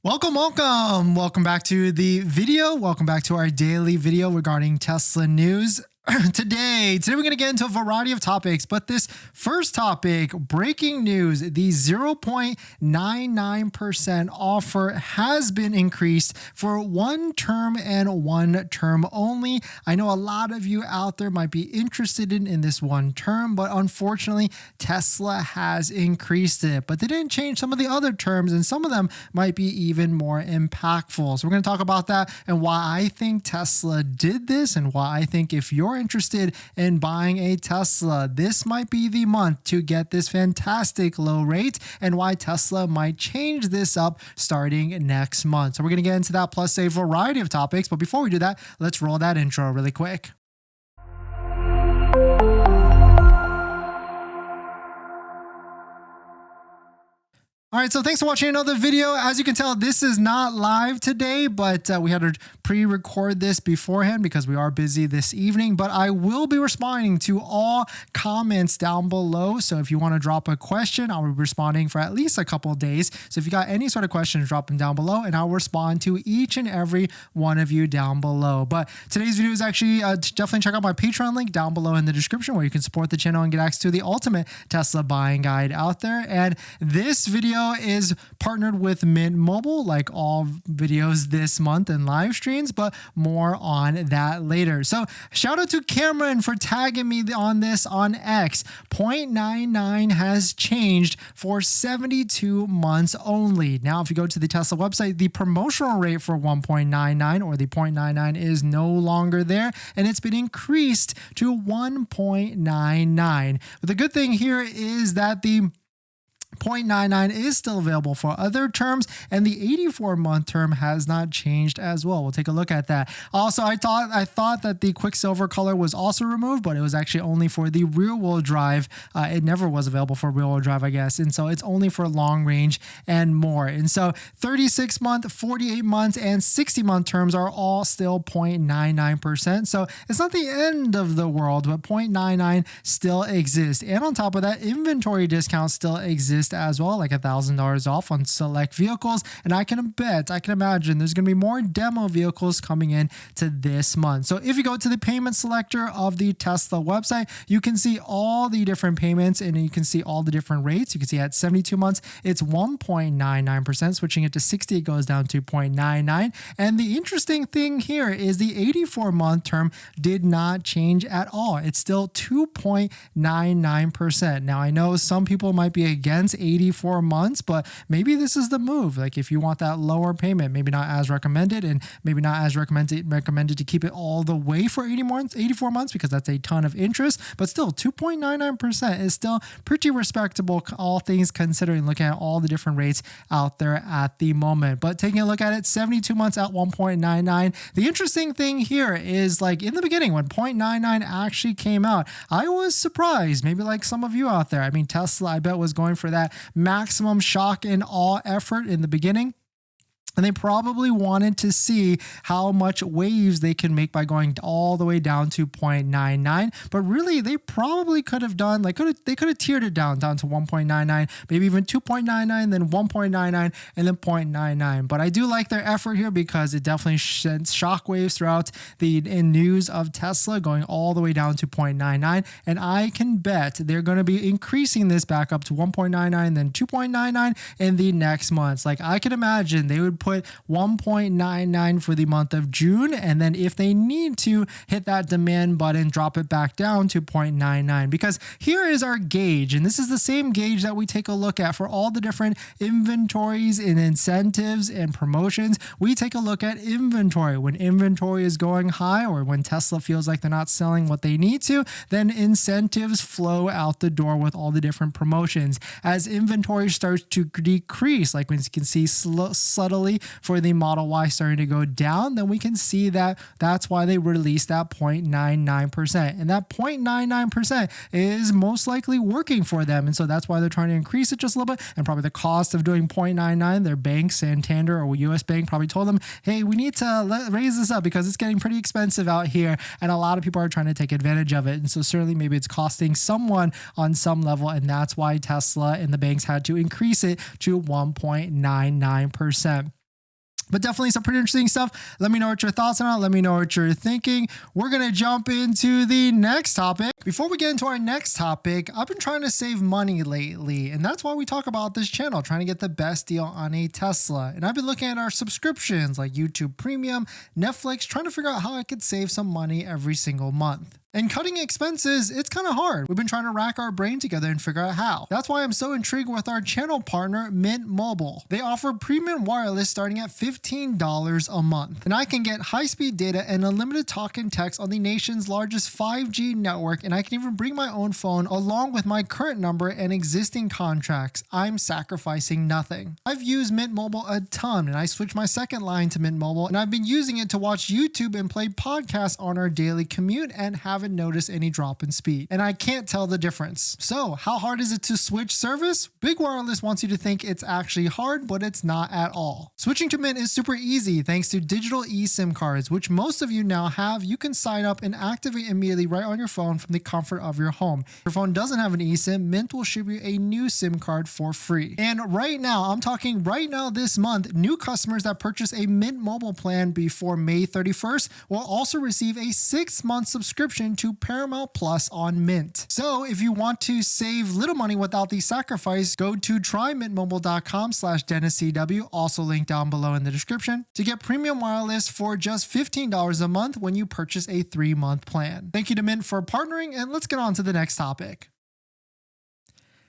Welcome back to the video. Welcome back to our daily video regarding Tesla news. Today we're going to get into a variety of topics, but this first topic, breaking news, the 0.99% offer has been increased for one term and one term only. I know a lot of you out there might be interested in this one term, but unfortunately Tesla has increased it, but they didn't change some of the other terms, and some of them might be even more impactful. So we're going to talk about that and why I think Tesla did this, and why I think if you're interested in buying a Tesla, this might be the month to get this fantastic low rate, and why Tesla might change this up starting next month. So we're going to get into that, plus a variety of topics. But before we do that, let's roll that intro really quick. All right, so thanks for watching another video. As you can tell, this is not live today, but we had to pre-record this beforehand because we are busy this evening. But I will be responding to all comments down below. So if you want to drop a question, I'll be responding for at least a couple of days. So if you got any sort of questions, drop them down below and I'll respond to each and every one of you down below. But today's video is actually definitely check out my Patreon link down below in the description, where you can support the channel and get access to the ultimate Tesla buying guide out there. And this video is partnered with Mint Mobile, like all videos this month and live streams, but more on that later. So shout out to Cameron for tagging me on this on X. 0.99 has changed for 72 months only. Now, if you go to the Tesla website, the promotional rate for 1.99 or the 0.99 is no longer there, and it's been increased to 1.99. But the good thing here is that the 0.99 is still available for other terms, and the 84-month term has not changed as well. We'll take a look at that. Also, I thought that the Quicksilver color was also removed, but it was actually only for the rear-wheel drive. It never was available for rear-wheel drive, I guess, and so it's only for long range and more. And so 36-month, 48 months, and 60-month terms are all still 0.99%. So it's not the end of the world, but 0.99 still exists. And on top of that, inventory discounts still exist as well, like $1,000 off on select vehicles. And I can imagine there's going to be more demo vehicles coming in to this month. So if you go to the payment selector of the Tesla website, you can see all the different payments and you can see all the different rates. You can see at 72 months, it's 1.99%. Switching it to 60, it goes down to 0.99. And the interesting thing here is the 84-month term did not change at all. It's still 2.99%. Now, I know some people might be against 84 months, but maybe this is the move. Like if you want that lower payment, maybe not as recommended, and maybe not as recommended to keep it all the way for 84 months, because that's a ton of interest, but still 2.99% is still pretty respectable, all things considering, looking at all the different rates out there at the moment. But taking a look at it, 72 months at 1.99. The interesting thing here is, like in the beginning when 0.99 actually came out, I was surprised, maybe like some of you out there. I mean, Tesla, I bet, was going for that maximum shock and awe effort in the beginning. And they probably wanted to see how much waves they can make by going all the way down to 0.99. But really, they probably could have done, like, they could have tiered it down to 1.99, maybe even 2.99, then 1.99, and then 0.99. But I do like their effort here because it definitely sends shockwaves throughout the news of Tesla, going all the way down to 0.99. And I can bet they're going to be increasing this back up to 1.99, then 2.99 in the next months. Like, I can imagine they would put 1.99 for the month of June, and then if they need to, hit that demand button, drop it back down to 0.99, because here is our gauge, and this is the same gauge that we take a look at for all the different inventories and incentives and promotions. We take a look at inventory. When inventory is going high, or when Tesla feels like they're not selling what they need to, then incentives flow out the door with all the different promotions. As inventory starts to decrease, like when you can see subtly for the Model Y starting to go down, then we can see that that's why they released that 0.99%. And that 0.99% is most likely working for them. And so that's why they're trying to increase it just a little bit. And probably the cost of doing 0.99, their bank, Santander or US Bank, probably told them, hey, we need to raise this up because it's getting pretty expensive out here. And a lot of people are trying to take advantage of it. And so certainly maybe it's costing someone on some level. And that's why Tesla and the banks had to increase it to 1.99%. But definitely some pretty interesting stuff. Let me know what your thoughts are on it. Let me know what you're thinking. We're going to jump into the next topic. Before we get into our next topic, I've been trying to save money lately, and that's why we talk about this channel, trying to get the best deal on a Tesla. And I've been looking at our subscriptions like YouTube Premium, Netflix, trying to figure out how I could save some money every single month. And cutting expenses, it's kind of hard. We've been trying to rack our brain together and figure out how. That's why I'm so intrigued with our channel partner, Mint Mobile. They offer premium wireless starting at $15 a month. And I can get high-speed data and unlimited talk and text on the nation's largest 5G network, and I can even bring my own phone along with my current number and existing contracts. I'm sacrificing nothing. I've used Mint Mobile a ton, and I switched my second line to Mint Mobile, and I've been using it to watch YouTube and play podcasts on our daily commute and haven't noticed any drop in speed. And I can't tell the difference. So how hard is it to switch service? Big Wireless wants you to think it's actually hard, but it's not at all. Switching to Mint is super easy thanks to digital eSIM cards, which most of you now have. You can sign up and activate immediately right on your phone from the comfort of your home. If your phone doesn't have an eSIM, Mint will ship you a new SIM card for free. And right now, I'm talking right now this month, new customers that purchase a Mint Mobile plan before May 31st will also receive a 6-month subscription to Paramount Plus on Mint. So if you want to save little money without the sacrifice, go to trymintmobile.com/DennisCW, also linked down below in the description, to get premium wireless for just $15 a month when you purchase a 3-month plan. Thank you to Mint for partnering, and let's get on to the next topic.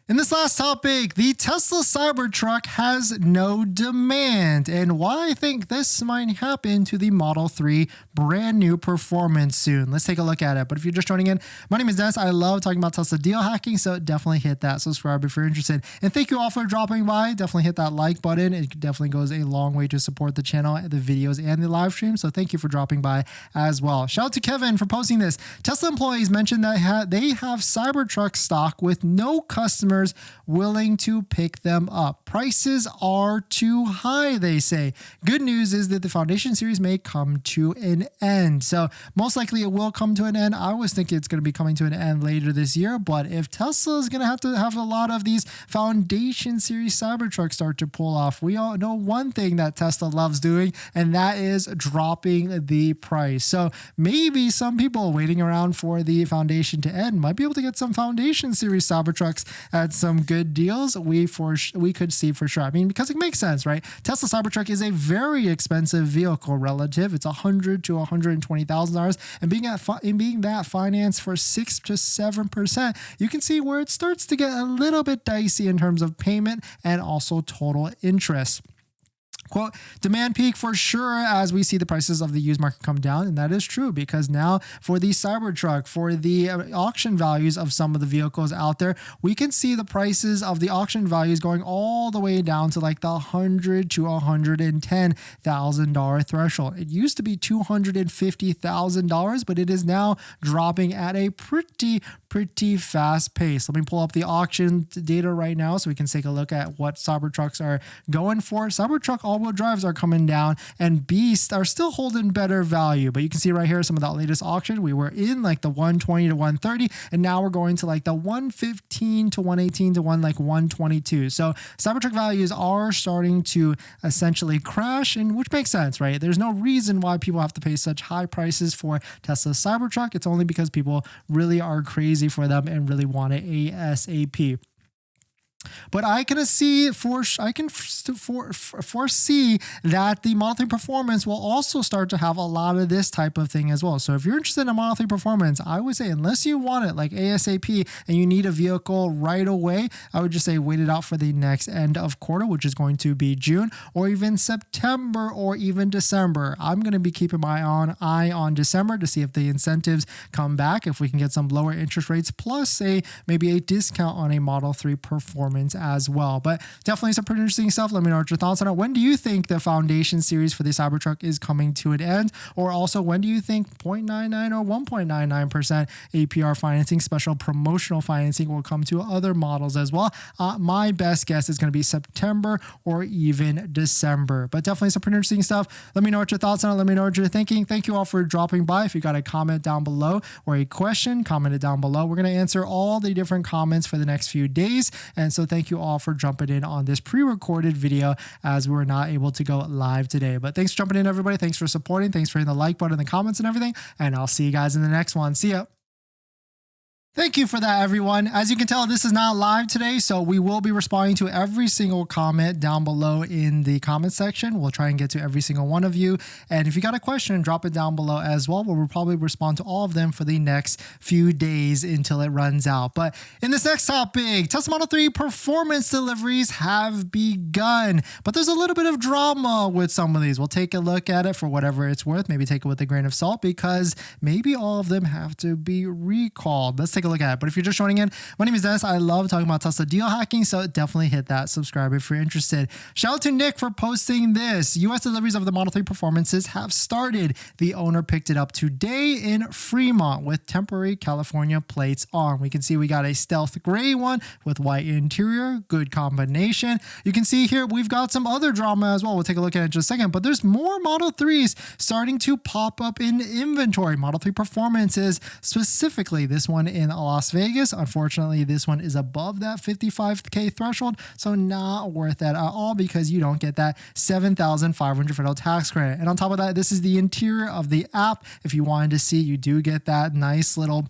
In this last topic, the Tesla Cybertruck has no demand, and why I think this might happen to the Model 3 brand new performance soon. Let's take a look at it. But if you're just joining in, my name is Dennis. I love talking about Tesla deal hacking, so definitely hit that subscribe if you're interested. And thank you all for dropping by. Definitely hit that like button. It definitely goes a long way to support the channel, the videos, and the live stream. So thank you for dropping by as well. Shout out to Kevin for posting this. Tesla employees mentioned that they have Cybertruck stock with no customers willing to pick them up. Prices are too high, they say. Good news is that the Foundation series may come to an end. So most likely it will come to an end. I always think it's going to be coming to an end later this year, but if Tesla is going to have a lot of these Foundation series Cybertrucks start to pull off, we all know one thing that Tesla loves doing, and that is dropping the price. So maybe some people waiting around for the Foundation to end might be able to get some Foundation series Cybertrucks at some good deals. We could see for sure. I mean, because it makes sense, right? Tesla Cybertruck is a very expensive vehicle relative. It's $100,000 to $120,000, and being that financed for 6 to 7%, you can see where it starts to get a little bit dicey in terms of payment and also total interest. Quote, demand peak for sure as we see the prices of the used market come down. And that is true because now for the Cybertruck, for the auction values of some of the vehicles out there, we can see the prices of the auction values going all the way down to like the $100,000 to $110,000 threshold. It used to be $250,000, but it is now dropping at a pretty fast pace. Let me pull up the auction data right now so we can take a look at what Cybertrucks are going for. Cybertruck all-wheel drives are coming down, and Beast are still holding better value. But you can see right here some of that latest auction. We were in like the 120 to 130, and now we're going to like the 115 to 118 to 122. So Cybertruck values are starting to essentially crash, and which makes sense, right? There's no reason why people have to pay such high prices for Tesla Cybertruck. It's only because people really are crazy for them and really want it ASAP. But I can foresee that the Model 3 Performance will also start to have a lot of this type of thing as well. So if you're interested in Model 3 Performance, I would say unless you want it like ASAP and you need a vehicle right away, I would just say wait it out for the next end of quarter, which is going to be June or even September or even December. I'm going to be keeping my eye on December to see if the incentives come back, if we can get some lower interest rates plus maybe a discount on a Model 3 Performance as well. But definitely some pretty interesting stuff. Let me know what your thoughts on it. When do you think the Foundation series for the Cybertruck is coming to an end? Or also, when do you think 0.99 or 1.99% APR financing, special promotional financing, will come to other models as well? My best guess is going to be September or even December. But definitely some pretty interesting stuff. Let me know what your thoughts on it. Let me know what you're thinking. Thank you all for dropping by. If you got a comment down below or a question, comment it down below. We're going to answer all the different comments for the next few days. And so So thank you all for jumping in on this pre-recorded video as we were not able to go live today. But thanks for jumping in, everybody. Thanks for supporting. Thanks for hitting the like button, the comments and everything. And I'll see you guys in the next one. See ya. Thank you for that, everyone. As you can tell, this is not live today, so we will be responding to every single comment down below in the comment section. We'll try and get to every single one of you. And if you got a question, drop it down below as well, where we'll probably respond to all of them for the next few days until it runs out. But in this next topic, Tesla Model 3 performance deliveries have begun, but there's a little bit of drama with some of these. We'll take a look at it for whatever it's worth. Maybe take it with a grain of salt because maybe all of them have to be recalled. Let's take a look at it. But if you're just joining in, my name is Dennis. I love talking about Tesla deal hacking, so definitely hit that subscribe if you're interested. Shout out to Nick for posting this. US deliveries of the Model 3 performances have started. The owner picked it up today in Fremont with temporary California plates on. We can see we got a stealth gray one with white interior. Good combination. You can see here we've got some other drama as well. We'll take a look at it in just a second, but there's more Model 3s starting to pop up in inventory. Model 3 performances, specifically this one in Las Vegas. Unfortunately, this one is above that $55K threshold, so not worth that at all because you don't get that $7,500 federal tax credit. And on top of that, this is the interior of the app. If you wanted to see, you do get that nice little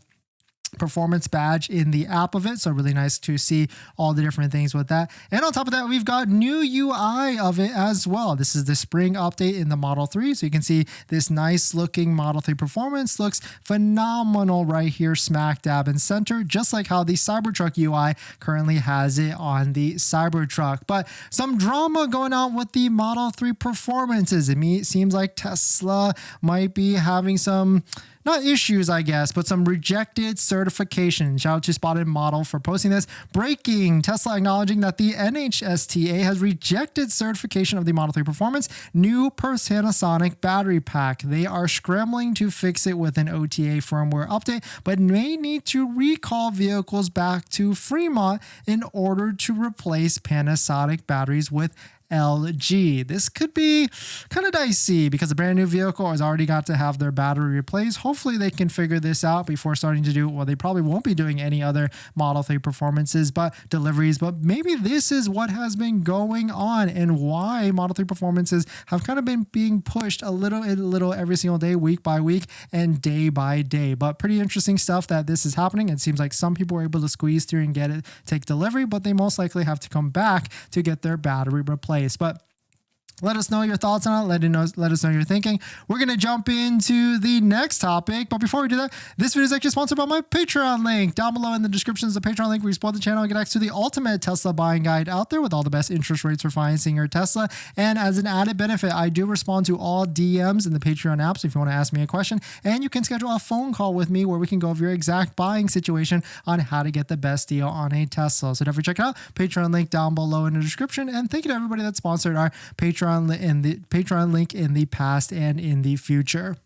performance badge in the app of it, so really nice to see all the different things with that. And on top of that, we've got new UI of it as well. This is the spring update in the Model 3, so you can see this nice looking Model 3 performance looks phenomenal right here, smack dab in center, just like how the Cybertruck UI currently has it on the Cybertruck. But some drama going on with the Model 3 performances. It seems like Tesla might be having some, not issues, I guess, but some rejected certification. Shout out to Spotted Model for posting this. Breaking, Tesla acknowledging that the NHTSA has rejected certification of the Model 3 Performance new Panasonic battery pack. They are scrambling to fix it with an OTA firmware update, but may need to recall vehicles back to Fremont in order to replace Panasonic batteries with LG. This could be kind of dicey because a brand new vehicle has already got to have their battery replaced. Hopefully they can figure this out before starting to do, well, they probably won't be doing any other Model 3 performances, but deliveries, but maybe this is what has been going on and why Model 3 performances have kind of been being pushed a little every single day, week by week and day by day. But pretty interesting stuff that this is happening. It seems like some people are able to squeeze through and get it, take delivery, but they most likely have to come back to get their battery replaced. But let us know your thoughts on it. Let us know your thinking. We're going to jump into the next topic. But before we do that, this video is actually sponsored by my Patreon link. Down below in the description is the Patreon link where you support the channel and get access to the ultimate Tesla buying guide out there with all the best interest rates for financing your Tesla. And as an added benefit, I do respond to all DMs in the Patreon app. So if you want to ask me a question, and you can schedule a phone call with me where we can go over your exact buying situation on how to get the best deal on a Tesla. So definitely check it out. Patreon link down below in the description. And thank you to everybody that sponsored our Patreon link in the past and in the future.